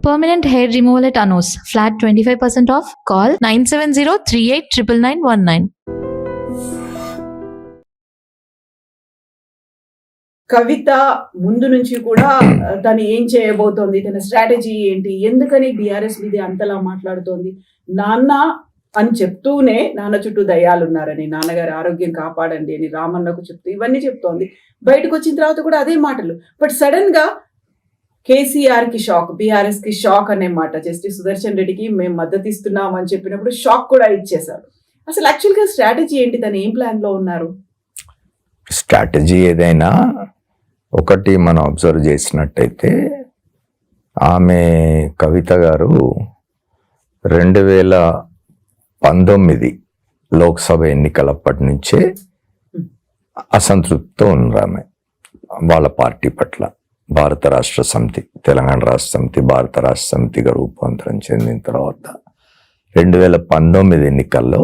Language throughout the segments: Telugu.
Permanent hair removal at Anos. Flat 25% off. Call 970-389919. కవిత ముందు నుంచి కూడా తను ఏం చేయబోతోంది, తన స్ట్రాటజీ ఏంటి, ఎందుకని బీఆర్ఎస్ మీద అంతలా మాట్లాడుతోంది, నాన్న అని చెప్తూనే నాన్న చుట్టూ దయ్యాలున్నారని, నాన్నగారి ఆరోగ్యం కాపాడండి అని రామన్నకు చెప్తూ ఇవన్నీ చెప్తోంది. బయటకు వచ్చిన తర్వాత కూడా అదే మాటలు. బట్ సడన్ గా కేసీఆర్ కి షాక్, బీఆర్ఎస్ కి షాక్ అనే మాట. జస్టిస్ సుదర్శన్ రెడ్డికి మేము మద్దతు ఇస్తున్నాం అని చెప్పినప్పుడు షాక్ కూడా ఇచ్చేశారు. అసలు యాక్చువల్గా స్ట్రాటజీ ఏంటి, తను ఏం ప్లాన్ లో ఉన్నారు? స్ట్రాటజీ ఏదైనా ఒకటి మనం అబ్జర్వ్ చేసినట్టయితే, ఆమె కవిత గారు 2019 లోక్సభ ఎన్నికలప్పటి నుంచే అసంతృప్తితో ఉన్నారు ఆమె వాళ్ళ పార్టీ పట్ల. భారత రాష్ట్ర సమితి, తెలంగాణ రాష్ట్ర సమితి, భారత రాష్ట్ర సమితిగా రూపాంతరం చెందిన తర్వాత 2019 ఎన్నికల్లో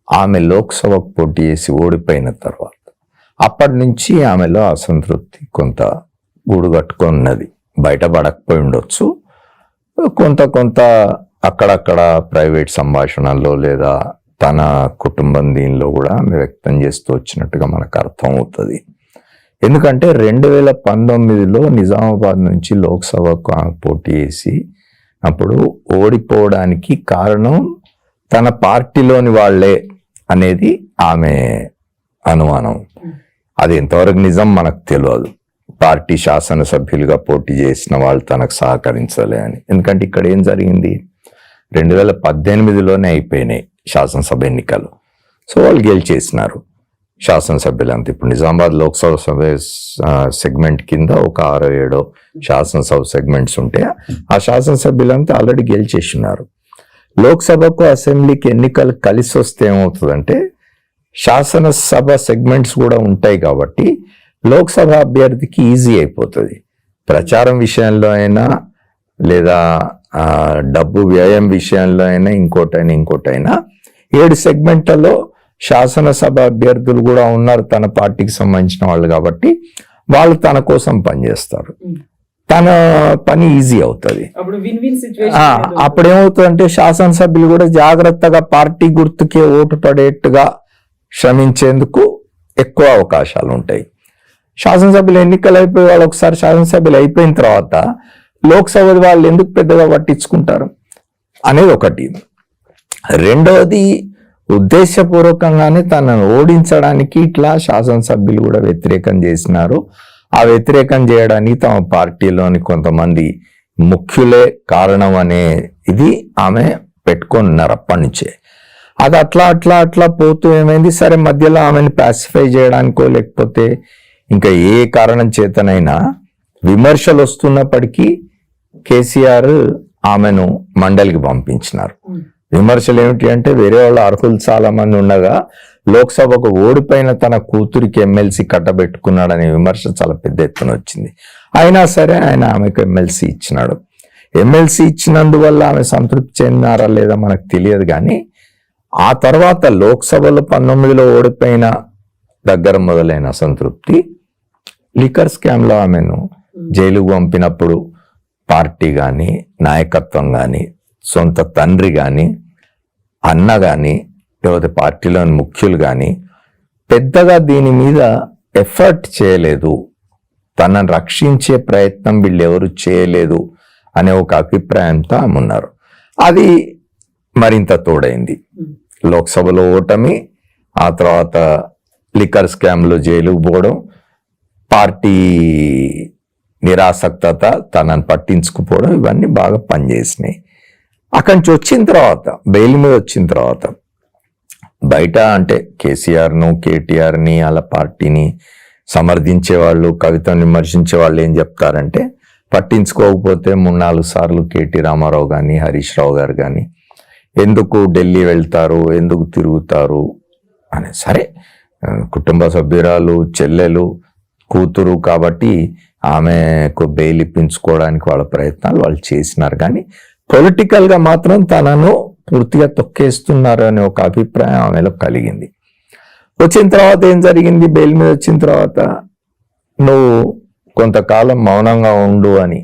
ఆమె లోక్సభకు పోటీ చేసి ఓడిపోయిన తర్వాత అప్పటి నుంచి ఆమెలో అసంతృప్తి కొంత గూడుగట్టుకున్నది. బయటపడకపోయి ఉండొచ్చు, కొంత అక్కడక్కడ ప్రైవేట్ సంభాషణల్లో లేదా తన కుటుంబం దీనిలో కూడా ఆమె వ్యక్తం చేస్తూ వచ్చినట్టుగా మనకు అర్థం అవుతుంది. ఎందుకంటే 2019లో నిజామాబాద్ నుంచి లోక్సభకు పోటీ చేసి అప్పుడు ఓడిపోవడానికి కారణం తన పార్టీలోని వాళ్లే అనేది ఆమె అనుమానం. అది ఎంతవరకు నిజం మనకు తెలియదు. పార్టీ శాసనసభ్యులుగా పోటీ చేసిన వాళ్ళు తనకు సహకరించలే అని. ఎందుకంటే ఇక్కడ ఏం జరిగింది, 2018లోనే అయిపోయినాయి శాసనసభ ఎన్నికలు. సో వాళ్ళు గెలిచేసినారు శాసనసభ్యులంతా. ఇప్పుడు నిజామాబాద్ లోక్సభ సభ సెగ్మెంట్ కింద ఒక 6-7 శాసనసభ సెగ్మెంట్స్ ఉంటే ఆ శాసనసభ్యులంతా ఆల్రెడీ గెలిచేసినారు. లోక్సభకు అసెంబ్లీకి ఎన్నికలు కలిసి వస్తే ఏమవుతుందంటే శాసనసభ సెగ్మెంట్స్ కూడా ఉంటాయి కాబట్టి లోక్సభ అభ్యర్థికి ఈజీ అయిపోతుంది. ప్రచారం విషయంలో అయినా లేదా డబ్బు వ్యయం విషయంలో అయినా ఇంకోటైనా 7 సెగ్మెంట్లలో శాసనసభ అభ్యర్థులు కూడా ఉన్నారు తన పార్టీకి సంబంధించిన వాళ్ళు కాబట్టి వాళ్ళు తన కోసం పనిచేస్తారు. తన పని ఈజీ అవుతుంది. అప్పుడు ఏమవుతుందంటే శాసనసభ్యులు కూడా జాగ్రత్తగా పార్టీ గుర్తుకే ఓటు పడేట్టుగా శ్రమించేందుకు ఎక్కువ అవకాశాలు ఉంటాయి. శాసనసభ్యులు ఎన్నికలు అయిపోయి వాళ్ళు ఒకసారి శాసనసభ్యులు అయిపోయిన తర్వాత లోక్సభ వాళ్ళు ఎందుకు పెద్దగా పట్టించుకుంటారు అనేది ఒకటి. రెండవది, ఉద్దేశపూర్వకంగానే తనను ఓడించడానికి ఇట్లా శాసనసభ్యులు కూడా వ్యతిరేకం చేసినారు. ఆ వ్యతిరేకం చేయడానికి తమ పార్టీలోని కొంతమంది ముఖ్యులే కారణం అనే ఇది ఆమె పెట్టుకున్నారు అప్పటి నుంచే. అది అట్లా పోతూ ఏమైంది, సరే మధ్యలో ఆమెను పాసిఫై చేయడానికో లేకపోతే ఇంకా ఏ కారణం చేతనైనా విమర్శలు వస్తున్నప్పటికీ కేసీఆర్ ఆమెను మండలికి పంపించినారు. విమర్శలు ఏమిటి అంటే, వేరే వాళ్ళ అర్హులు చాలా మంది ఉండగా లోక్సభకు ఓడిపోయిన తన కూతురికి ఎమ్మెల్సీ కట్టబెట్టుకున్నాడనే విమర్శ చాలా పెద్ద ఎత్తున వచ్చింది. అయినా సరే ఆయన ఆమెకు ఎమ్మెల్సీ ఇచ్చినాడు. ఎమ్మెల్సీ ఇచ్చినందువల్ల ఆమె సంతృప్తి చెందినారా లేదా మనకు తెలియదు. కానీ ఆ తర్వాత లోక్సభలో 19లో ఓడిపోయిన దగ్గర మొదలైన అసంతృప్తి లిక్కర్ స్కామ్లో ఆమెను జైలుకు పంపినప్పుడు పార్టీ కానీ నాయకత్వం కానీ సొంత తండ్రి కానీ అన్న కానీ లేకపోతే పార్టీలోని ముఖ్యులు కానీ పెద్దగా దీని మీద ఎఫర్ట్ చేయలేదు, తనను రక్షించే ప్రయత్నం వీళ్ళెవరు చేయలేదు అనే ఒక అభిప్రాయంతో ఆమె ఉన్నారు. అది మరింత తోడైంది. లోక్సభలో ఓటమి, ఆ తర్వాత లిక్కర్ స్కామ్లో జైలుకు పోవడం, పార్టీ నిరాసక్తత, తనను పట్టించుకుపోవడం, ఇవన్నీ బాగా పనిచేసినాయి. అక్కడి నుంచి వచ్చిన తర్వాత బెయిల్ మీద వచ్చిన తర్వాత బయట అంటే కేసీఆర్ను కేటీఆర్ని అలా పార్టీని సమర్థించే వాళ్ళు, కవితను విమర్శించే వాళ్ళు ఏం చెప్తారంటే, పట్టించుకోకపోతే 3-4 సార్లు కేటీ రామారావు కానీ హరీష్ రావు గారు కానీ ఎందుకు ఢిల్లీ వెళ్తారు, ఎందుకు తిరుగుతారు అని. సరే, కుటుంబ సభ్యురాలు, చెల్లెలు, కూతురు కాబట్టి ఆమెకు బెయిల్ ఇప్పించుకోవడానికి వాళ్ళ ప్రయత్నాలు వాళ్ళు చేసినారు. కానీ పొలిటికల్గా మాత్రం తనను పూర్తిగా తొక్కేస్తున్నారు అనే ఒక అభిప్రాయం ఆమెలో కలిగింది. వచ్చిన తర్వాత ఏం జరిగింది, బెయిల్ మీద వచ్చిన తర్వాత నువ్వు కొంతకాలం మౌనంగా ఉండు అని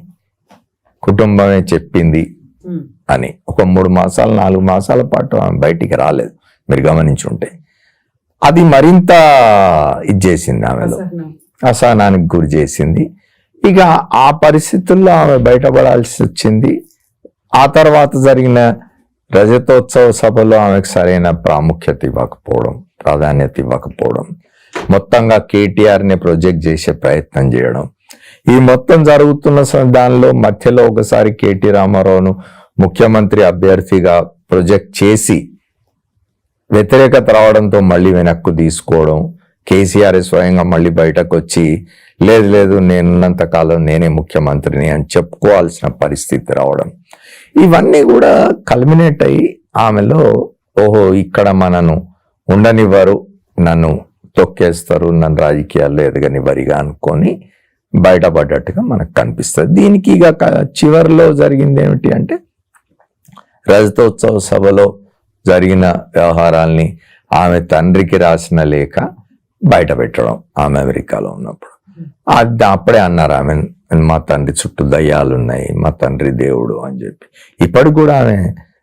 కుటుంబమే చెప్పింది అని. ఒక 3 మాసాలు 4 మాసాల పాటు ఆమె బయటికి రాలేదు, మీరు గమనించుంటే. అది మరింత ఇది చేసింది, ఆమెలో అసహనానికి గురి చేసింది. ఇక ఆ పరిస్థితుల్లో ఆమె బయటపడాల్సి వచ్చింది. ఆ తర్వాత జరిగిన రజతోత్సవ సభలో ఆమెకు సరైన ప్రాముఖ్యత ఇవ్వకపోవడం, ప్రాధాన్యత ఇవ్వకపోవడం, మొత్తంగా కేటీఆర్ని ప్రొజెక్ట్ చేసే ప్రయత్నం చేయడం, ఈ మొత్తం జరుగుతున్న దానిలో మధ్యలో ఒకసారి కేటీ రామారావును ముఖ్యమంత్రి అభ్యర్థిగా ప్రొజెక్ట్ చేసి వ్యతిరేకత రావడంతో మళ్ళీ వెనక్కు తీసుకోవడం, కేసీఆర్ స్వయంగా మళ్ళీ బయటకు వచ్చి లేదు లేదు నేనున్నంత కాలం నేనే ముఖ్యమంత్రిని అని చెప్పుకోవాల్సిన పరిస్థితి రావడం, ఇవన్నీ కూడా కల్మినేట్ అయ్యి ఆమెలో ఓహో ఇక్కడ మనను ఉండనివ్వరు, నన్ను తొక్కేస్తారు, నన్ను రాజకీయాల్లో ఎదగనివ్వరిగా అనుకొని బయటపడ్డట్టుగా మనకు కనిపిస్తుంది. దీనికి ఇక చివరిలో జరిగింది ఏమిటి అంటే రజతోత్సవ సభలో జరిగిన వ్యవహారాల్ని ఆమె తండ్రికి రాసిన లేఖ బయట పెట్టడం ఆమె అమెరికాలో ఉన్నప్పుడు. అప్పుడే అన్నారు ఆమె మా తండ్రి చుట్టూ దయ్యాలు ఉన్నాయి, మా తండ్రి దేవుడు అని చెప్పి. ఇప్పటికి కూడా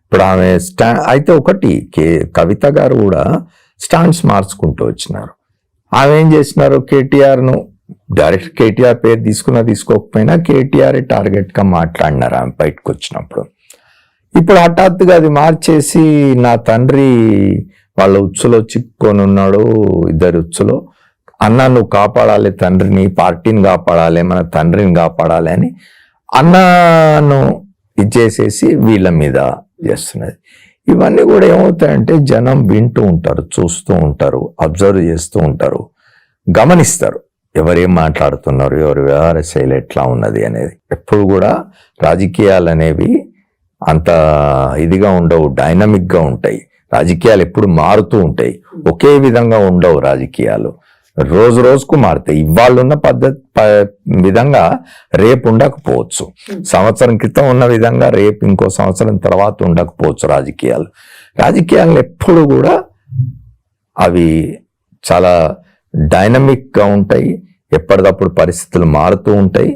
ఇప్పుడు ఆమె అయితే ఒకటి కవిత గారు కూడా స్టాండ్స్ మార్చుకుంటూ వచ్చినారు. ఆమె ఏం చేసినారు, కేటీఆర్ను డైరెక్ట్ కేటీఆర్ పేరు తీసుకోకపోయినా కేటీఆర్ టార్గెట్గా మాట్లాడినారు ఆమె బయటకు వచ్చినప్పుడు. ఇప్పుడు హఠాత్తుగా అది మార్చేసి నా తండ్రి వాళ్ళ ఉచ్చులో చిక్కుకొని ఉన్నాడు, 2 ఉచ్చులో, అన్న నువ్వు కాపాడాలి తండ్రిని, పార్టీని కాపాడాలి, మన తండ్రిని కాపాడాలి అని అన్నను ఇచ్చేసేసి వీళ్ళ మీద చేస్తున్నది. ఇవన్నీ కూడా ఏమవుతాయంటే జనం వింటూ ఉంటారు, చూస్తూ ఉంటారు, అబ్జర్వ్ చేస్తూ ఉంటారు, గమనిస్తారు ఎవరేం మాట్లాడుతున్నారు, ఎవరి వ్యవహార శైలి ఎట్లా ఉన్నది అనేది. ఎప్పుడు కూడా రాజకీయాలు అనేవి అంత ఇదిగా ఉండవు, డైనమిక్గా ఉంటాయి. రాజకీయాలు ఎప్పుడు మారుతూ ఉంటాయి, ఒకే విధంగా ఉండవు. రాజకీయాలు రోజు రోజుకు మారుతాయి. ఇవాళ ఉన్న విధంగా రేపు ఉండకపోవచ్చు, సంవత్సరం క్రితం ఉన్న విధంగా రేపు ఇంకో సంవత్సరం తర్వాత ఉండకపోవచ్చు. రాజకీయాలు ఎప్పుడు కూడా అవి చాలా డైనమిక్గా ఉంటాయి, ఎప్పటికప్పుడు పరిస్థితులు మారుతూ ఉంటాయి.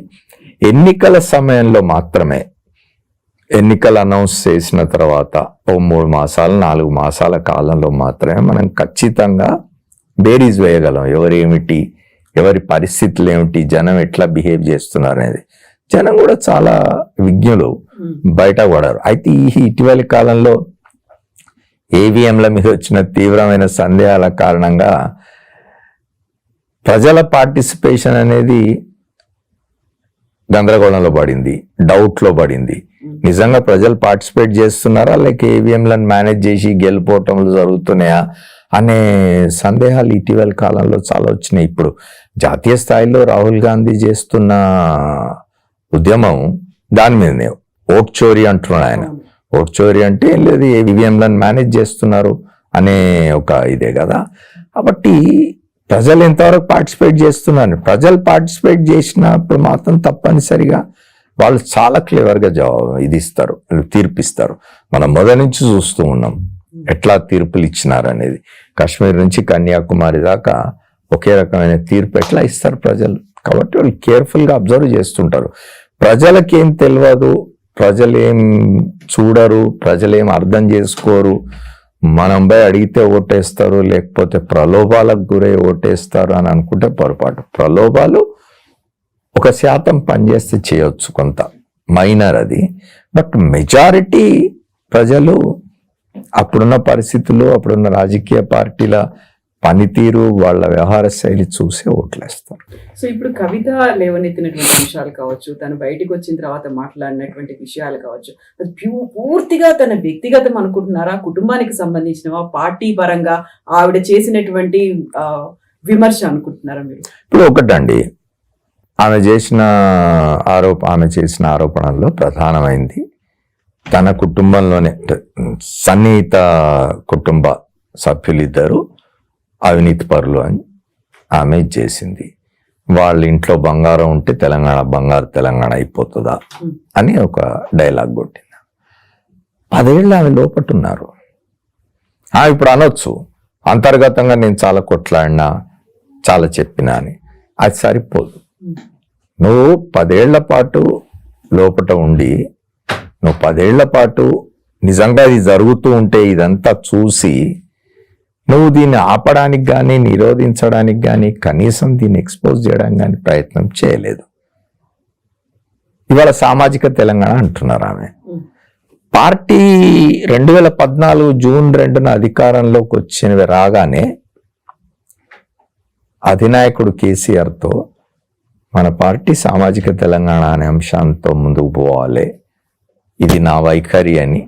ఎన్నికల సమయంలో మాత్రమే, ఎన్నికలు అనౌన్స్ చేసిన తర్వాత 3 మాసాలు 4 మాసాల కాలంలో మాత్రమే మనం ఖచ్చితంగా బేరీజ్ వేయగలం, ఎవరేమిటి, ఎవరి పరిస్థితులు ఏమిటి, జనం ఎట్లా బిహేవ్ చేస్తున్నారు అనేది. జనం కూడా చాలా విజ్ఞులు, బయటపడారు. అయితే ఇటీవలి కాలంలో ఈవీఎంల మీద వచ్చిన తీవ్రమైన సందేహాల కారణంగా ప్రజల పార్టిసిపేషన్ అనేది గందరగోళంలో పడింది, డౌట్లో పడింది. నిజంగా ప్రజలు పార్టిసిపేట్ చేస్తున్నారా, లేక ఈవీఎంలను మేనేజ్ చేసి గెలిపోవటంలో జరుగుతున్నాయా అనే సందేహాలు ఇటీవల కాలంలో చాలా వచ్చినాయి. ఇప్పుడు జాతీయ స్థాయిలో రాహుల్ గాంధీ చేస్తున్న ఉద్యమం దాని మీదనే, ఓట్ చోరీ అంటున్నాడు ఆయన. ఓట్ చోరీ అంటే ఏం లేదు, ఈవీఎంలను మేనేజ్ చేస్తున్నారు అనే ఒక ఇదే కదా. కాబట్టి ప్రజలు ఎంతవరకు పార్టిసిపేట్ చేస్తున్నారు, ప్రజలు పార్టిసిపేట్ చేసినప్పుడు మాత్రం తప్పనిసరిగా వాళ్ళు చాలా క్లియర్గా ఇది ఇస్తారు, తీర్పిస్తారు. మనం మొదటి నుంచి చూస్తూ ఉన్నాం ఎట్లా తీర్పులు ఇచ్చినారు అనేది. కాశ్మీర్ నుంచి కన్యాకుమారి దాకా ఒకే రకమైన తీర్పు ఎట్లా ఇస్తారు ప్రజలు. కాబట్టి వాళ్ళు కేర్ఫుల్గా అబ్జర్వ్ చేస్తుంటారు. ప్రజలకేం తెలియదు, ప్రజలేం చూడరు, ప్రజలేం అర్థం చేసుకోరు. మనం పోయి అడిగితే ఓటేస్తారు, లేకపోతే ప్రలోభాలకు గురై ఓటేస్తారు అని అనుకుంటే పొరపాటు. ప్రలోభాలు 1% పనిచేస్తే చేయొచ్చు, కొంత మైనర్ అది. బట్ మెజారిటీ ప్రజలు అప్పుడున్న పరిస్థితులు, అప్పుడున్న రాజకీయ పార్టీల పనితీరు, వాళ్ళ వ్యవహార శైలి చూసే ఓట్లేస్తారు. సో ఇప్పుడు కవిత లేవనెత్తినటువంటి విషయాలు కావచ్చు, తను బయటకు వచ్చిన తర్వాత మాట్లాడినటువంటి విషయాలు కావచ్చు, అది పూర్తిగా తన వ్యక్తిగతం అనుకుంటున్నారా, కుటుంబానికి సంబంధించినవా, పార్టీ పరంగా ఆవిడ చేసినటువంటి విమర్శ అనుకుంటున్నారా మీరు? ఇప్పుడు ఒకటండి, ఆమె చేసిన ఆరోపణల్లో ప్రధానమైంది తన కుటుంబంలోనే సన్నిహిత కుటుంబ సభ్యులిద్దరూ అవినీతి పరులు అని ఆమె చేసింది. వాళ్ళ ఇంట్లో బంగారం ఉంటే తెలంగాణ అయిపోతుందా అని ఒక డైలాగ్ కొట్టింది. 10 ఏళ్ళు ఆమె లోపట్టున్నారు. ఇప్పుడు అనొచ్చు అంతర్గతంగా నేను చాలా కొట్లాడినా, చాలా చెప్పినా అని. అది సరిపోదు. నువ్వు 10 ఏళ్ల పాటు లోపట ఉండి నువ్వు 10 ఏళ్ల పాటు నిజంగా ఇది జరుగుతూ ఉంటే ఇదంతా చూసి నువ్వు దీన్ని ఆపడానికి కానీ నిరోధించడానికి కానీ కనీసం దీన్ని ఎక్స్పోజ్ చేయడానికి కానీ ప్రయత్నం చేయలేదు. ఇవాళ సామాజిక తెలంగాణ అంటున్నారు ఆమె. పార్టీ 2014 జూన్ 2న అధికారంలోకి వచ్చినవి రాగానే అధినాయకుడు కేసీఆర్తో మన పార్టీ సామాజిక తెలంగాణ అనే అంశంతో ముందుకు పోవాలి, ఇది నా వైఖరి అని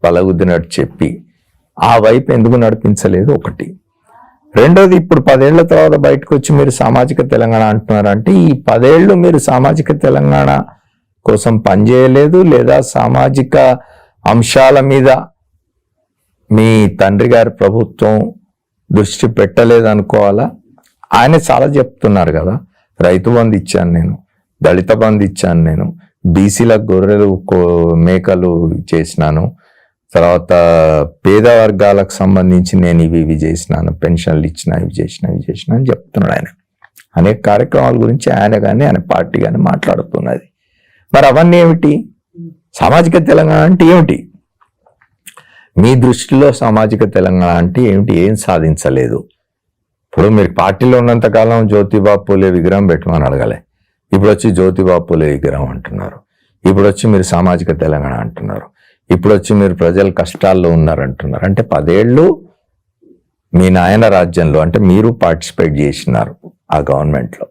పలగుద్దినట్టు చెప్పి ఆ వైపు ఎందుకు నడిపించలేదు ఒకటి. రెండోది, ఇప్పుడు 10 ఏళ్ల తర్వాత బయటకు వచ్చి మీరు సామాజిక తెలంగాణ అంటున్నారంటే ఈ 10 ఏళ్ళు మీరు సామాజిక తెలంగాణ కోసం పనిచేయలేదు, లేదా సామాజిక అంశాల మీద మీ తండ్రి గారి ప్రభుత్వం దృష్టి పెట్టలేదు అనుకోవాలా? ఆయన చాలా చెప్తున్నారు కదా, రైతు బంధు ఇచ్చాను నేను, దళిత బంధు ఇచ్చాను నేను, బీసీలకు గొర్రెలు మేకలు చేసినాను, తర్వాత పేద వర్గాలకు సంబంధించి నేను ఇవి చేసినాను, పెన్షన్లు ఇచ్చిన ఇవి చేసిన అని చెప్తున్నాడు ఆయన. అనేక కార్యక్రమాల గురించి ఆయన కానీ ఆయన పార్టీ కానీ మాట్లాడుతున్నది. మరి అవన్నీ ఏమిటి? సామాజిక తెలంగాణ అంటే ఏమిటి? మీ దృష్టిలో సామాజిక తెలంగాణ అంటే ఏమిటి? ఏం సాధించలేదు. ఇప్పుడు మీరు పార్టీలో ఉన్నంతకాలం జ్యోతిబా పూలే విగ్రహం పెట్టమని అడగలే, ఇప్పుడు వచ్చి జ్యోతిబా పూలే విగ్రహం అంటున్నారు. ఇప్పుడు వచ్చి మీరు సామాజిక తెలంగాణ అంటున్నారు. ఇప్పుడు వచ్చి మీరు ప్రజల కష్టాల్లో ఉన్నారంటున్నారు. అంటే 10 ఏళ్ళు మీ నాయన రాజ్యంలో అంటే మీరు పార్టిసిపేట్ చేసినారు ఆ గవర్నమెంట్లో.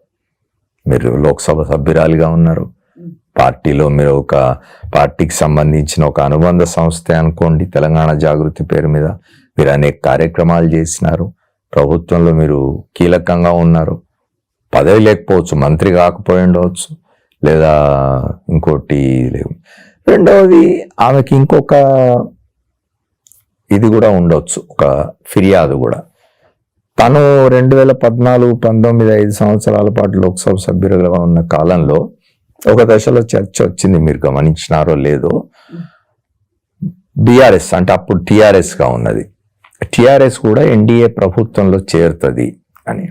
మీరు లోక్సభ సభ్యురాలిగా ఉన్నారు, పార్టీలో మీరు ఒక పార్టీకి సంబంధించిన ఒక అనుబంధ సంస్థ అనుకోండి, తెలంగాణ జాగృతి పేరు మీద మీరు అనేక కార్యక్రమాలు చేసినారు, ప్రభుత్వంలో మీరు కీలకంగా ఉన్నారు. పదవి లేకపోవచ్చు, మంత్రి కాకపోయి ఉండవచ్చు, లేదా ఇంకోటి లేవు. రెండవది, ఆమెకి ఇంకొక ఇది కూడా ఉండొచ్చు, ఒక ఫిర్యాదు కూడా. తను 2014, 19, 5 సంవత్సరాల పాటు లోక్సభ సభ్యులుగా ఉన్న కాలంలో ఒక దశలో చర్చ వచ్చింది, మీరు గమనించినారో లేదో, బీఆర్ఎస్ అంటే అప్పుడు టిఆర్ఎస్ గా ఉన్నది, టిఆర్ఎస్ కూడా ఎన్డీఏ ప్రభుత్వంలో చేరుతుంది అని,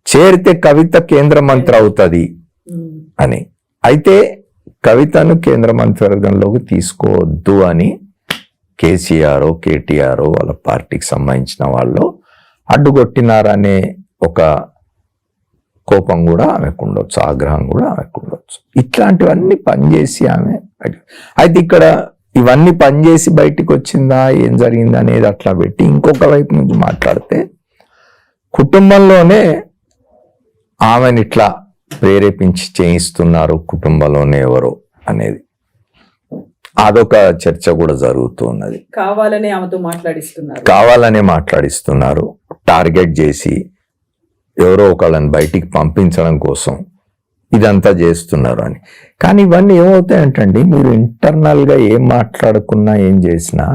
చేరితే కవిత కేంద్ర మంత్రి అవుతుంది అని. అయితే కవితను కేంద్ర మంత్రివర్గంలోకి తీసుకోవద్దు అని కేసీఆర్, కేటీఆర్ వాళ్ళ పార్టీకి సంబంధించిన వాళ్ళు అడ్డుకొట్టినారనే ఒక కోపం కూడా ఆమెకు ఉండొచ్చు, ఆగ్రహం కూడా ఆమెకు ఉండొచ్చు. ఇట్లాంటివన్నీ పనిచేసి ఆమె, అయితే ఇక్కడ ఇవన్నీ పనిచేసి బయటికి వచ్చిందా, ఏం జరిగిందా అనేది అట్లా పెట్టి ఇంకొక వైపు నుంచి మాట్లాడితే కుటుంబంలోనే ఆమెను ఇట్లా ప్రేరేపించి చేయిస్తున్నారు, కుటుంబంలోనే ఎవరో అనేది అదొక చర్చ కూడా జరుగుతున్నది. కావాలనే ఆమెతో మాట్లాడిస్తున్నారు, టార్గెట్ చేసి ఎవరో ఒకళ్ళని బయటికి పంపించడం కోసం ఇదంతా చేస్తున్నారు అని. కానీ ఇవన్నీ ఏమవుతాయంటండి, మీరు ఇంటర్నల్గా ఏం మాట్లాడుకున్నా ఏం చేసినా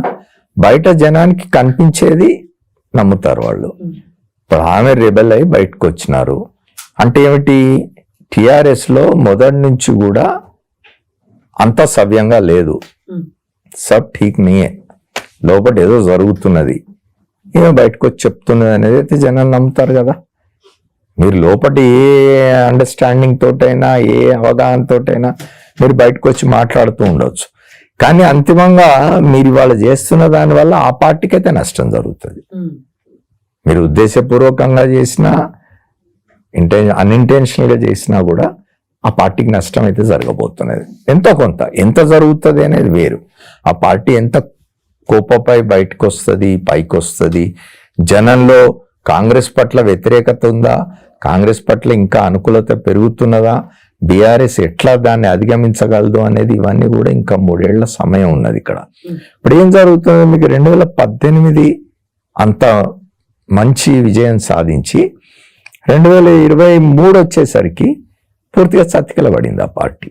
బయట జనానికి కనిపించేది నమ్ముతారు వాళ్ళు. ఇప్పుడు ఆమె రెబెల్ అయి బయటకు వచ్చినారు అంటే ఏమిటి? టిఆర్ఎస్లో మొదటి నుంచి కూడా అంత సవ్యంగా లేదు, సబ్ ఠీక్ నీయే, లోపల ఏదో జరుగుతున్నది, ఏమో బయటకు వచ్చి చెప్తున్నది అనేది అయితే జనాలు నమ్ముతారు కదా. మీరు లోపల ఏ అండర్స్టాండింగ్ తోటైనా ఏ అవగాహన తోటైనా మీరు బయటకు వచ్చి మాట్లాడుతూ ఉండొచ్చు, కానీ అంతిమంగా మీరు ఇవాళ చేస్తున్న దానివల్ల ఆ పార్టీకి అయితే నష్టం జరుగుతుంది. మీరు ఉద్దేశపూర్వకంగా చేసినా అన్ఇంటెన్షనల్గా చేసినా కూడా ఆ పార్టీకి నష్టం అయితే జరగబోతున్నది. ఎంతో కొంత ఎంత జరుగుతుంది అనేది వేరు. ఆ పార్టీ ఎంత కోపపై బయటకు వస్తుంది, పైకి వస్తుంది, జనంలో కాంగ్రెస్ పట్ల వ్యతిరేకత ఉందా, కాంగ్రెస్ పట్ల ఇంకా అనుకూలత పెరుగుతున్నదా, బీఆర్ఎస్ ఎట్లా దాన్ని అధిగమించగలదు అనేది ఇవన్నీ కూడా ఇంకా 3 ఏళ్ల సమయం ఉన్నది ఇక్కడ. ఇప్పుడు ఏం జరుగుతుంది, మీకు 2018 అంత మంచి విజయం సాధించి 2023 వచ్చేసరికి పూర్తిగా చతికిలబడింది ఆ పార్టీ.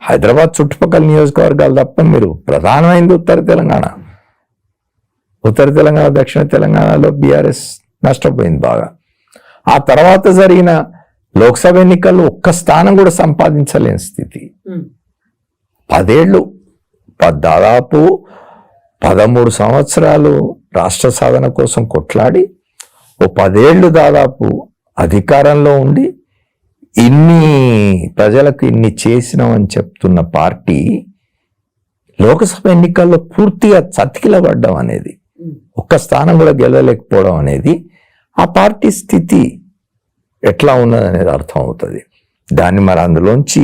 హైదరాబాద్ చుట్టుపక్కల నియోజకవర్గాలు తప్ప మీరు ప్రధానమైంది ఉత్తర తెలంగాణ, దక్షిణ తెలంగాణలో బీఆర్ఎస్ నష్టపోయింది బాగా. ఆ తర్వాత జరిగిన లోక్సభ ఎన్నికల్లో ఒక్క స్థానం కూడా సంపాదించలేని స్థితి. 10 ఏళ్ళు, దాదాపు 13 సంవత్సరాలు రాష్ట్ర సాధన కోసం కొట్లాడి 10 ఏళ్ళు దాదాపు అధికారంలో ఉండి ఇన్ని ప్రజలకు ఇన్ని చేసినామని చెప్తున్న పార్టీ లోకసభ ఎన్నికల్లో పూర్తిగా చతికిలబడ్డం అనేది, ఒక్క స్థానం కూడా గెలవలేకపోవడం అనేది ఆ పార్టీ స్థితి ఎట్లా ఉన్నదనేది అర్థం అవుతుంది. దాన్ని మరి అందులోంచి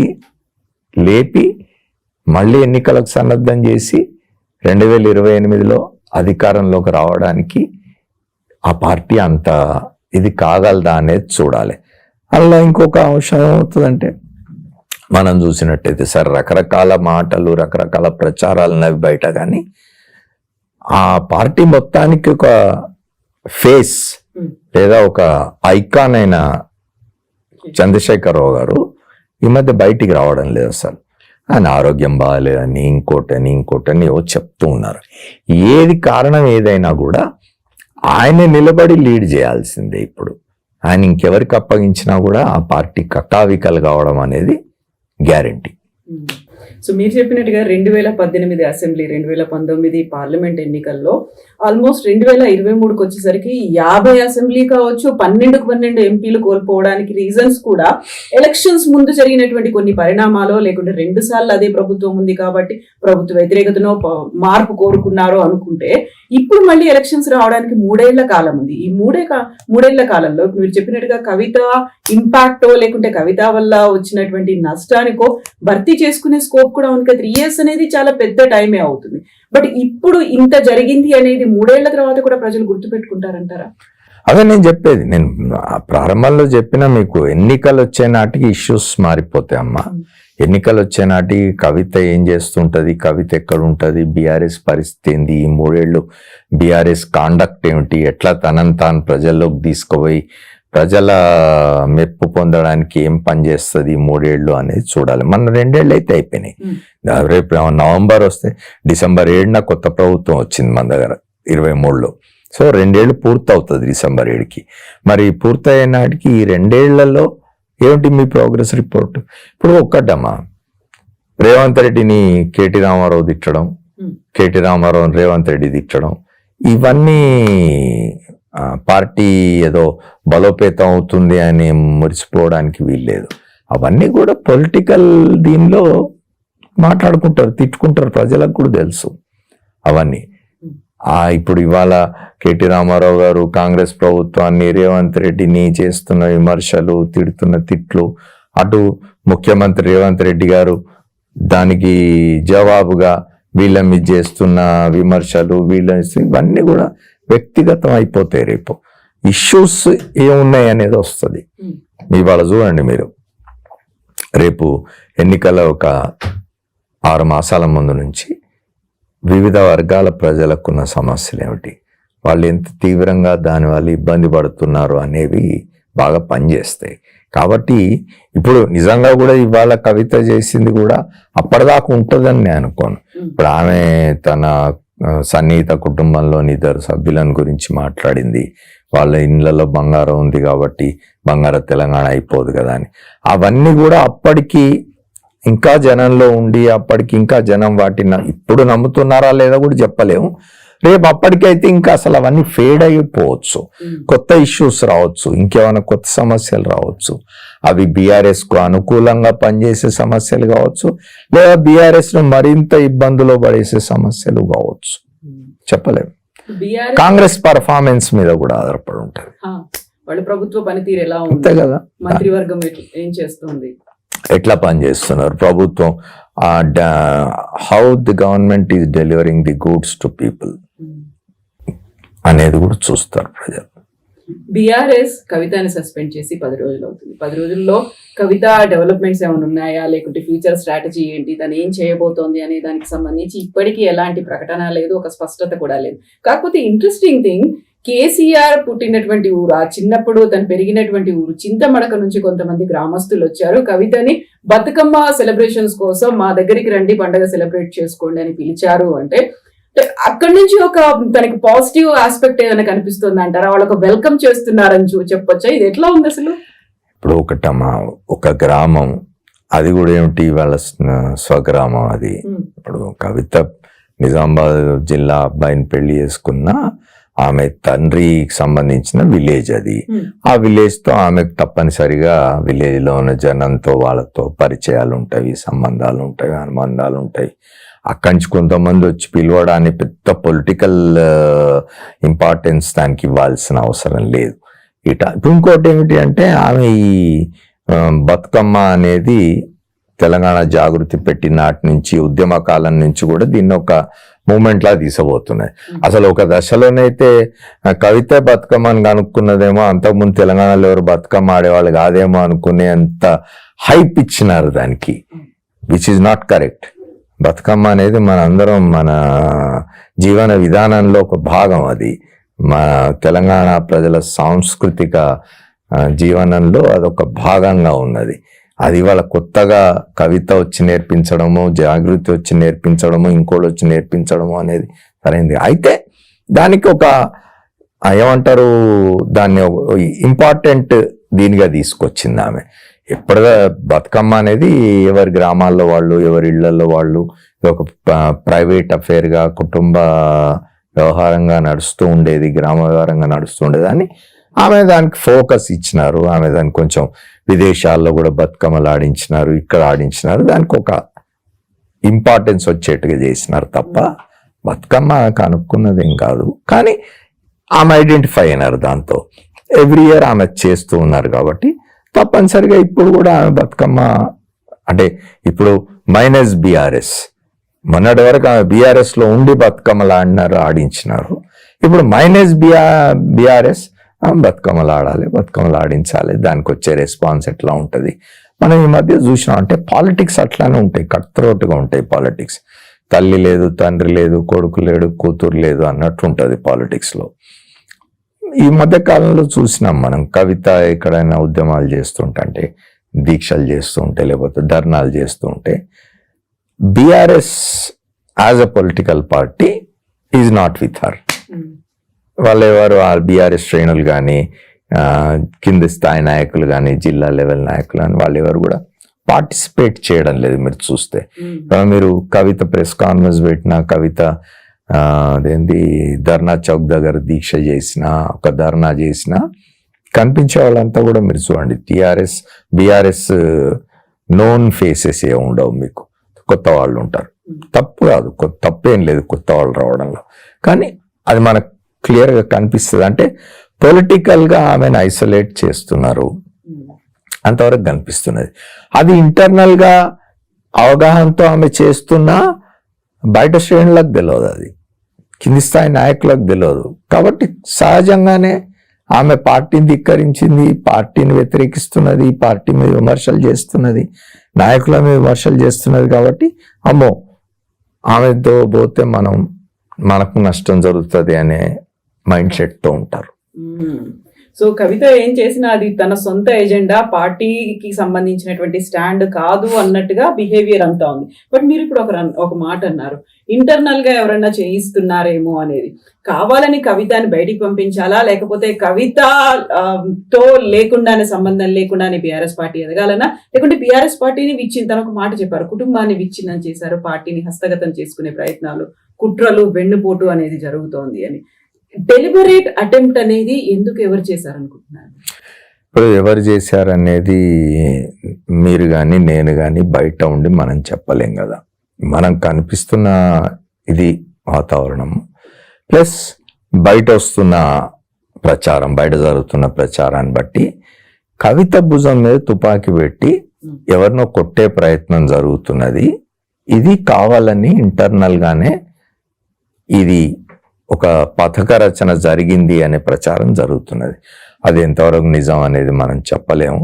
లేపి మళ్ళీ ఎన్నికలకు సన్నద్ధం చేసి 2028లో అధికారంలోకి రావడానికి ఆ పార్టీ అంత ఇది కాగలదా అనేది చూడాలి. అలా ఇంకొక అంశం ఏమవుతుందంటే, మనం చూసినట్టయితే సరే రకరకాల మాటలు రకరకాల ప్రచారాలు నవ్వి బయట, కానీ ఆ పార్టీ మొత్తానికి ఒక ఫేస్ లేదా ఒక ఐకాన్ అయిన చంద్రశేఖరరావు గారు ఈ మధ్య బయటికి రావడం లేదు. అసలు ఆయన ఆరోగ్యం బాగాలేదని ఇంకోటని ఏవో చెప్తూ ఉన్నారు. ఏది కారణం ఏదైనా కూడా ఆయన నిలబడి లీడ్ చేయాల్సిందే. ఇప్పుడు ఆయన ఇంకెవరికి అప్పగించినా కూడా ఆ పార్టీ కక్కావికలు కావడం అనేది గ్యారంటీ. సో మీరు చెప్పినట్టుగా 2018 అసెంబ్లీ, 2019 పార్లమెంట్ ఎన్నికల్లో ఆల్మోస్ట్ 2023కి వచ్చేసరికి 50 అసెంబ్లీ కావచ్చు, 12 ఎంపీలు కోల్పోవడానికి రీజన్స్ కూడా ఎలక్షన్స్ ముందు జరిగినటువంటి కొన్ని పరిణామాలు, లేకుంటే 2 సార్లు అదే ప్రభుత్వం ఉంది కాబట్టి ప్రభుత్వ వ్యతిరేకతను మార్పు కోరుకున్నారో అనుకుంటే, ఇప్పుడు మళ్ళీ ఎలక్షన్స్ రావడానికి 3 ఏళ్ల కాలం ఉంది. ఈ 3 ఏళ్ల కాలంలో మీరు చెప్పినట్టుగా కవిత ఇంపాక్టో లేకుంటే కవిత వల్ల వచ్చినటువంటి నష్టానికో భర్తీ చేసుకునే స్కోప్ కూడా ఉంది. 3 years అనేది చాలా పెద్ద టైమే అవుతుంది. బట్ ఇప్పుడు ఇంత జరిగింది అనేది 3 ఏళ్ల తర్వాత కూడా ప్రజలు గుర్తుపెట్టుకుంటారంటారా? అదే నేను చెప్పేది, నేను ప్రారంభంలో చెప్పిన మీకు, ఎన్నికలు వచ్చే నాటికి ఇష్యూస్ మారిపోతాయి అమ్మా. ఎన్నికలు వచ్చే నాటికి కవిత ఏం చేస్తుంటది, కవిత ఎక్కడ ఉంటుంది, బీఆర్ఎస్ పరిస్థితి ఏంది, ఈ 3 ఏళ్ళు బీఆర్ఎస్ కాండక్ట్ ఏమిటి, ఎట్లా తనని తాను ప్రజల్లోకి తీసుకుపోయి ప్రజల మెప్పు పొందడానికి ఏం పని చేస్తుంది 3 ఏళ్ళు అనేది చూడాలి. మన 2 ఏళ్ళు అయితే అయిపోయినాయి. రేపు నవంబర్ వస్తే డిసెంబర్ 7న కొత్త ప్రభుత్వం వచ్చింది మన దగ్గర 23లో. సో 2 ఏళ్ళు పూర్తవుతుంది డిసెంబర్ 7కి. మరి పూర్తయ్యే నాటికి ఈ 2 ఏళ్లలో ఏమిటి మీ ప్రోగ్రెస్ రిపోర్ట్? ఇప్పుడు ఒక్కటమ్మా, రేవంత్ రెడ్డిని కేటీ రామారావు తిట్టడం, కేటీ రామారావు రేవంత్ రెడ్డి తిట్టడం, ఇవన్నీ పార్టీ ఏదో బలోపేతం అవుతుంది అని మురిసిపోవడానికి వీల్లేదు. అవన్నీ కూడా పొలిటికల్ దీనిలో మాట్లాడుకుంటారు, తిట్టుకుంటారు, ప్రజలకు కూడా తెలుసు అవన్నీ. ఇప్పుడు ఇవాళ కేటీ రామారావు గారు కాంగ్రెస్ ప్రభుత్వాన్ని, రేవంత్ రెడ్డిని చేస్తున్న విమర్శలు, తిడుతున్న తిట్లు, అటు ముఖ్యమంత్రి రేవంత్ రెడ్డి గారు దానికి జవాబుగా వీళ్ళ మీద చేస్తున్న విమర్శలు, ఇవన్నీ కూడా వ్యక్తిగతం అయిపోతాయి. రేపు ఇష్యూస్ ఏమున్నాయి అనేది వస్తుంది. ఇవాళ చూడండి మీరు, రేపు ఎన్నికల ఒక 6 మాసాల ముందు నుంచి వివిధ వర్గాల ప్రజలకున్న సమస్యలు ఏమిటి, వాళ్ళు ఎంత తీవ్రంగా దానివల్ల ఇబ్బంది పడుతున్నారు అనేవి బాగా పనిచేస్తాయి. కాబట్టి ఇప్పుడు నిజంగా కూడా ఇవాళ కవిత చేసింది కూడా అప్పటిదాకా ఉంటుందని నేను అనుకోను. ఇప్పుడు ఆమె తన సన్నిహిత కుటుంబంలోని 2 సభ్యులను గురించి మాట్లాడింది. వాళ్ళ ఇళ్లలో బంగారం ఉంది కాబట్టి బంగారం తెలంగాణ అయిపోదు కదా అని. అవన్నీ కూడా అప్పటికి ఇంకా జనంలో ఉండి, అప్పటికి ఇంకా జనం వాటిని ఇప్పుడు నమ్ముతున్నారా లేదా కూడా చెప్పలేము. రేపు అప్పటికైతే ఇంకా అసలు అవన్నీ ఫేడ్ అయిపోవచ్చు, కొత్త ఇష్యూస్ రావచ్చు, ఇంకేమైనా కొత్త సమస్యలు రావచ్చు. అవి బీఆర్ఎస్ కు అనుకూలంగా పనిచేసే సమస్యలు కావచ్చు, లేదా బీఆర్ఎస్ ను మరింత ఇబ్బందులో పడేసే సమస్యలు కావచ్చు, చెప్పలేము. కాంగ్రెస్ పర్ఫార్మెన్స్ మీద కూడా ఆధారపడి ఉంటుంది. వాళ్ళ ప్రభుత్వ పనితీరు ఎలా ఉంది, అంతే కదా, మంత్రివర్గం ఏం చేస్తుంది, ఎట్లా పనిచేస్తున్నారు ప్రభుత్వం, how the government is delivering the goods to people అనేది కూడా చూస్తారు ప్రజలు. బీఆర్ఎస్ కవితని సస్పెండ్ చేసి 10 రోజులు అవుతుంది. 10 రోజుల్లో కవిత డెవలప్మెంట్స్ ఏమైనా ఉన్నాయా, లేకుంటే ఫ్యూచర్ స్ట్రాటజీ ఏంటి, తను ఏం చేయబోతోంది అనే దానికి సంబంధించి ఇప్పటికీ ఎలాంటి ప్రకటన లేదు, ఒక స్పష్టత కూడా లేదు. కాకపోతే ఇంట్రెస్టింగ్ థింగ్, కేసీఆర్ పుట్టినటువంటి ఊరు, ఆ చిన్నప్పుడు తను పెరిగినటువంటి ఊరు చింతమడక నుంచి కొంతమంది గ్రామస్తులు వచ్చారు, కవితని బతుకమ్మ సెలబ్రేషన్స్ కోసం మా దగ్గరికి రండి, పండుగ సెలబ్రేట్ చేసుకోండి అని పిలిచారు. అంటే అక్కడి నుంచి ఒక తనకి పాజిటివ్ ఆస్పెక్ట్ ఏదైనా కనిపిస్తుంది అంటారా? వాళ్ళకు వెల్కమ్ చేస్తున్నారని చెప్పొచ్చా? ఇది ఎట్లా ఉంది అసలు? ఇప్పుడు ఒక గ్రామం, అది కూడా ఏమిటి వాళ్ళ స్వగ్రామం అది. ఇప్పుడు కవిత నిజామాబాద్ జిల్లా అబ్బాయిని పెళ్లి చేసుకున్నా ఆమె తండ్రికి సంబంధించిన విలేజ్ అది. Hmm. ఆ విలేజ్ తో ఆమెకు తప్పనిసరిగా విలేజ్ లో ఉన్న జనంతో వాళ్ళతో పరిచయాలు ఉంటాయి, సంబంధాలు ఉంటాయి, అనుబంధాలు ఉంటాయి. అక్కడి నుంచి కొంతమంది వచ్చి పిలవడానికి పెద్ద పొలిటికల్ ఇంపార్టెన్స్ దానికి ఇవ్వాల్సిన అవసరం లేదు. ఇప్పుడు ఇంకోటి ఏమిటి అంటే ఆమె ఈ బతుకమ్మ అనేది తెలంగాణ జాగృతి పెట్టిన నాటి నుంచి ఉద్యమ కాలం నుంచి కూడా దీన్ని ఒక మూమెంట్ లా తీసబోతున్నాయి. అసలు ఒక దశలోనైతే కవిత బతుకమ్మని కనుక్కున్నదేమో, అంతకుముందు తెలంగాణలో ఎవరు బతుకమ్మ ఆడేవాళ్ళు కాదేమో అనుకునే అంత హైప్ ఇచ్చినారు దానికి, which is not correct. Bathukamma అనేది మనందరం మన జీవన విధానంలో ఒక భాగం. అది మన తెలంగాణ ప్రజల సాంస్కృతిక జీవనంలో అదొక భాగంగా ఉన్నది. అది వాళ్ళ కొత్తగా కవిత వచ్చి నేర్పించడము, జాగృతి వచ్చి నేర్పించడము, ఇంకోటి వచ్చి నేర్పించడము అనేది సరైనది. అయితే దానికి ఒక ఏమంటారు, దాన్ని ఇంపార్టెంట్ దీనిగా తీసుకొచ్చింది ఆమె. ఎప్పుడుగా బతుకమ్మ అనేది ఎవరి గ్రామాల్లో వాళ్ళు, ఎవరి ఇళ్లలో వాళ్ళు, ఒక ప్రైవేట్ అఫేర్గా, కుటుంబ వ్యవహారంగా నడుస్తూ ఉండేది, గ్రామ వ్యవహారంగా నడుస్తూ ఉండేది అని ఆమె దానికి ఫోకస్ ఇచ్చినారు. ఆమె దాన్ని కొంచెం విదేశాల్లో కూడా బతుకమ్మలు ఆడించినారు, ఇక్కడ ఆడించినారు, దానికి ఒక ఇంపార్టెన్స్ వచ్చేట్టుగా చేసినారు తప్ప బతుకమ్మ కనుక్కున్నది ఏం కాదు. కానీ ఆమె ఐడెంటిఫై అయినారు దాంతో. ఎవ్రీ ఇయర్ ఆమె చేస్తూ ఉన్నారు కాబట్టి తప్పనిసరిగా ఇప్పుడు కూడా ఆమె బతుకమ్మ అంటే ఇప్పుడు మైనస్ బీఆర్ఎస్, మొన్నటి వరకు ఆమె బీఆర్ఎస్ లో ఉండి బతుకమ్మలు ఆడినారు, ఆడించినారు. ఇప్పుడు మైనస్ బీఆర్ఎస్ బతుకమ్మలు ఆడాలి, బతుకమ్మలు ఆడించాలి, దానికి వచ్చే రెస్పాన్స్ ఎట్లా ఉంటుంది. మనం ఈ మధ్య చూసినాం అంటే పాలిటిక్స్ అట్లానే ఉంటాయి, కట్ త్రోట్గా ఉంటాయి పాలిటిక్స్. తల్లి లేదు, తండ్రి లేదు, కొడుకు లేడు, కూతురు లేదు అన్నట్టు ఉంటుంది పాలిటిక్స్ లో. ఈ మధ్య కాలంలో చూసినాం మనం, కవిత ఎక్కడైనా ఉద్యమాలు చేస్తుంటే, దీక్షలు చేస్తూ ఉంటే, లేకపోతే ధర్నాలు చేస్తూ ఉంటే, BRS as a political party is not with her. వాళ్ళు ఎవరు ఆ బీఆర్ఎస్ శ్రేణులు కానీ, కింది స్థాయి నాయకులు కానీ, జిల్లా లెవెల్ నాయకులు కానీ వాళ్ళు ఎవరు కూడా పార్టిసిపేట్ చేయడం లేదు. మీరు చూస్తే మీరు కవిత ప్రెస్ కాన్ఫరెన్స్ పెట్టిన, కవిత అదేంటి ధర్నా చౌక్ దగ్గర దీక్ష చేసిన, ఒక ధర్నా చేసిన, కనిపించే వాళ్ళంతా కూడా మీరు చూడండి బీఆర్ఎస్ నోన్ ఫేసెస్ ఏ ఉండవు, మీకు కొత్త వాళ్ళు ఉంటారు. తప్పు కాదు, తప్పేం లేదు కొత్త వాళ్ళు రావడంలో, కానీ అది మనకు క్లియర్ గా కనిపిస్తుంది. అంటే పొలిటికల్ గా ఆమెను ఐసోలేట్ చేస్తున్నారు, అంతవరకు కనిపిస్తున్నది. అది ఇంటర్నల్ గా అవగాహనతో ఆమె చేస్తున్నా బయట శ్రేణులకు తెలియదు, అది కింది స్థాయి నాయకులకు తెలియదు. కాబట్టి సహజంగానే ఆమె పార్టీని ధిక్కరించింది, పార్టీని వ్యతిరేకిస్తున్నది, పార్టీ మీద విమర్శలు చేస్తున్నది, నాయకుల మీద విమర్శలు చేస్తున్నది. కాబట్టి అమ్మో ఆమెతో పోతే మనకు నష్టం జరుగుతుంది అనే మైండ్ సెట్ తో ఉంటారు. సో కవిత ఏం చేసినా అది తన సొంత ఎజెండా, పార్టీకి సంబంధించినటువంటి స్టాండ్ కాదు అన్నట్టుగా బిహేవియర్ అంతా ఉంది. బట్ మీరు ఇప్పుడు ఒక మాట అన్నారు, ఇంటర్నల్ గా ఎవరన్నా చేయిస్తున్నారేమో అనేది. కావాలని కవితని బయటికి పంపించాలా, లేకపోతే కవిత తో లేకుండానే, సంబంధం లేకుండానే బీఆర్ఎస్ పార్టీ ఎదగాలనా, లేకుంటే బీఆర్ఎస్ పార్టీని తనకు మాట చెప్పారు, కుటుంబాన్ని విచ్ఛిన్నం చేశారు, పార్టీని హస్తగతం చేసుకునే ప్రయత్నాలు, కుట్రలు, వెన్నుపోటు అనేది జరుగుతోంది అని. డెలిబరేట్ అటెంప్ట్ అనేది ఎందుకు ఎవరు చేశారనుకుంటున్నారు? ఇప్పుడు ఎవరు చేశారనేది మీరు కానీ నేను కానీ బయట ఉండి మనం చెప్పలేం కదా. మనం కనిపిస్తున్న ఇది వాతావరణం ప్లస్ బయట వస్తున్న ప్రచారం, బయట జరుగుతున్న ప్రచారాన్ని బట్టి కవిత భుజం మీద తుపాకీ పెట్టి ఎవరినో కొట్టే ప్రయత్నం జరుగుతున్నది. ఇది కావాలని ఇంటర్నల్ గానే ఇది ఒక పథక రచన జరిగింది అనే ప్రచారం జరుగుతున్నది. అది ఎంతవరకు నిజం అనేది మనం చెప్పలేము.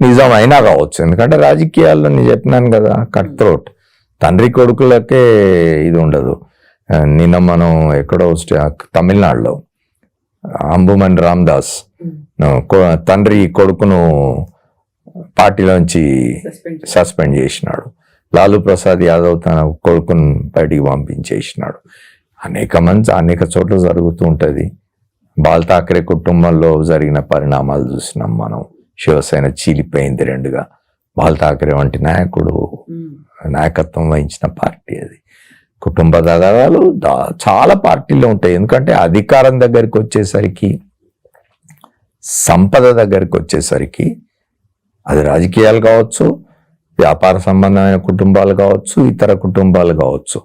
నిజం అయినా కావచ్చు, ఎందుకంటే రాజకీయాల్లో నేను చెప్పినాను కదా, కట్ త్రోట్, తండ్రి కొడుకులకే ఇది ఉండదు. నిన్న మనం ఎక్కడో తమిళనాడులో అంబుమన్ రామదాస్ తండ్రి కొడుకును పార్టీలోంచి సస్పెండ్ చేసినాడు. లాలూ ప్రసాద్ యాదవ్ తన కొడుకును బయటికి పంపించేసినాడు. అనేక చోట్ల జరుగుతూ ఉంటుంది. బాల్ ఠాక్రే కుటుంబంలో జరిగిన పరిణామాలు చూసినాం మనం. శివసేన చీలిపోయింది రెండుగా. బాల్ ఠాక్రే వంటి నాయకుడు నాయకత్వం వహించిన పార్టీ అది. కుటుంబ తగాదాలు చాలా పార్టీల్లో ఉంటాయి. ఎందుకంటే అధికారం దగ్గరికి వచ్చేసరికి, సంపద దగ్గరికి వచ్చేసరికి, అది రాజకీయాలు కావచ్చు, వ్యాపార సంబంధమైన కుటుంబాలు కావచ్చు, ఇతర కుటుంబాలు కావచ్చు,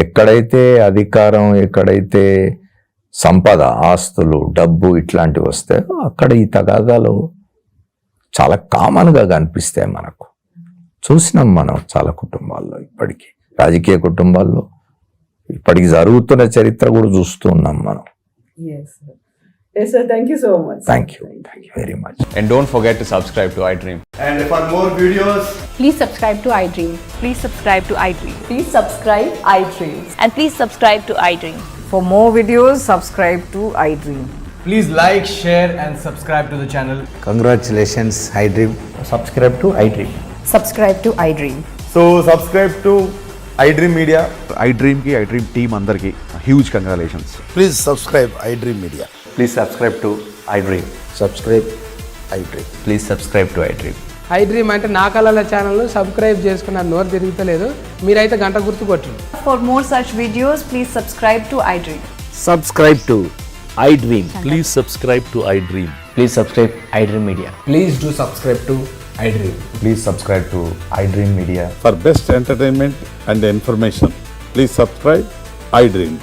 ఎక్కడైతే అధికారం, ఎక్కడైతే సంపద, ఆస్తులు, డబ్బు ఇట్లాంటివి వస్తాయో అక్కడ ఈ తగాదాలు చాలా కామన్గా కనిపిస్తాయి. మనకు చూసినాం మనం చాలా కుటుంబాల్లో, ఇప్పటికీ రాజకీయ కుటుంబాల్లో ఇప్పటికి జరుగుతున్న చరిత్ర కూడా చూస్తూ ఉన్నాం మనం. Yes, sir. Thank you so much. Thank you very much. And don't forget to subscribe to iDream. And for more videos, Please subscribe to iDream. Please subscribe to iDream. Please subscribe iDream. And please subscribe to iDream. For more videos, subscribe to iDream. please like, share, and subscribe to the channel. Congratulations, iDream. Subscribe to iDream. Subscribe to iDream. So subscribe to iDream Media. iDream ki iDream team andarki huge congratulations. Please subscribe iDream Media. Please subscribe to iDream. Subscribe iDream. Please subscribe to iDream. iDream అంటే నా కళల ఛానల్ను సబ్స్క్రైబ్ చేసుకున్న నోరు తిరుగుతలేదు, మీరైతే గంట గుర్తు కొట్టండి. For more such videos, please subscribe to iDream. Subscribe to iDream. Please subscribe to iDream. Please subscribe iDream Media. Please do subscribe to iDream. Please subscribe to iDream Media. For best entertainment and information, please subscribe iDream.